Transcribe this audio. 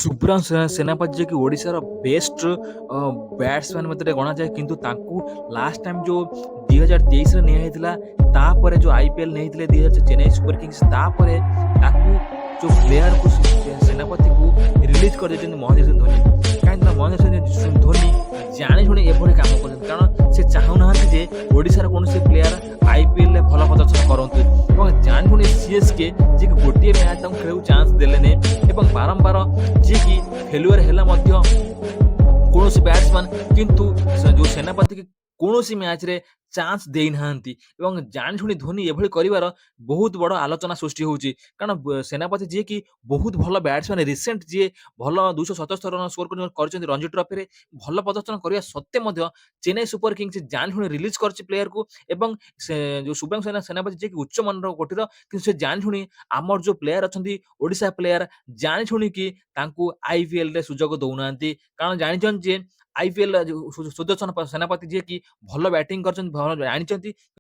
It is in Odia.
ସୁବ୍ରମ ସେନାପତି ଯିଏକି ଓଡ଼ିଶାର ବେଷ୍ଟ ବ୍ୟାଟ୍ସମ୍ୟାନ୍ ମଧ୍ୟରେ ଗଣାଯାଏ, କିନ୍ତୁ ତାଙ୍କୁ ଲାଷ୍ଟ ଟାଇମ୍ ଯୋଉ 2023ରେ ନିଆହେଇଥିଲା, ତାପରେ ଯୋଉ IPL ନେଇଥିଲେ 2000 ଚେନ୍ନାଇ ସୁପର କିଙ୍ଗସ୍, ତାପରେ ତାକୁ ଯୋଉ ପ୍ଲେୟାରକୁ ସେନାପତିକୁ ରିଲିଜ୍ କରିଦେଇଛନ୍ତି ମହେନ୍ଦ୍ର ସିଂ ଧୋନି। କାହିଁକିନା ମହେନ୍ଦ୍ର ସିଂ ଧୋନି ଜାଣିଶୁଣି ଏଭଳି କାମ କରୁଛନ୍ତି, କାରଣ ସେ ଚାହୁଁନାହାନ୍ତି ଯେ ଓଡ଼ିଶାର କୌଣସି ପ୍ଲେୟାର IPLରେ ଭଲ ପ୍ରଦର୍ଶନ କରନ୍ତୁ, ଏବଂ ଜାଣିଶୁଣି CSK ଯିଏକି ଗୋଟିଏ ମ୍ୟାଚ୍ ତାଙ୍କୁ ଖେଳିବାକୁ ଚାନ୍ସ ଦେଲେନି, ଏବଂ ବାରମ୍ବାର ଯିଏକି ଫେଲୁଅର ହେଲା ମଧ୍ୟ କୌଣସି ବ୍ୟାଟ୍ସମ୍ୟାନ୍, କିନ୍ତୁ ଯୋଉ ସେନାପତି କୌଣସି ମ୍ୟାଚ୍‌ରେ ଚାନ୍ସ ଦେଇନାହାନ୍ତି, ଏବଂ ଜାଣିଶୁଣି ଧୋନି ଏଭଳି କରିବାର ବହୁତ ବଡ଼ ଆଲୋଚନା ସୃଷ୍ଟି ହେଉଛି। କାରଣ ସେନାପତି ଯିଏକି ବହୁତ ଭଲ ବ୍ୟାଟ୍ସମ୍ୟାନ୍, ରିସେଣ୍ଟ ଯିଏ ଭଲ 277 ରନ୍ ସ୍କୋର କରିଛନ୍ତି ରଞ୍ଜି ଟ୍ରଫିରେ, ଭଲ ପ୍ରଦର୍ଶନ କରିବା ସତ୍ତ୍ୱେ ମଧ୍ୟ ଚେନ୍ନାଇ ସୁପର କିଙ୍ଗସ୍ ଜାଣିଶୁଣି ରିଲିଜ୍ କରିଛି ପ୍ଲେୟାରକୁ, ଏବଂ ସେ ଯୋଉ ଶୁଭମ ସେନାପତି ଯିଏକି ଉଚ୍ଚମାନର କୋଟିର, କିନ୍ତୁ ସେ ଜାଣିଶୁଣି ଆମର ଯୋଉ ପ୍ଲେୟାର ଅଛନ୍ତି ଓଡ଼ିଶା ପ୍ଲେୟାର ଜାଣିଶୁଣିକି ତାଙ୍କୁ IPLରେ ସୁଯୋଗ ଦଉନାହାନ୍ତି। କାରଣ ଜାଣିଛନ୍ତି ଯେ IPL ସୁଦର୍ଶନ ସେନାପତି ଯିଏକି ଭଲ ବ୍ୟାଟିଂ କରିଛନ୍ତି, ଭଲ ଜାଣିଛନ୍ତି।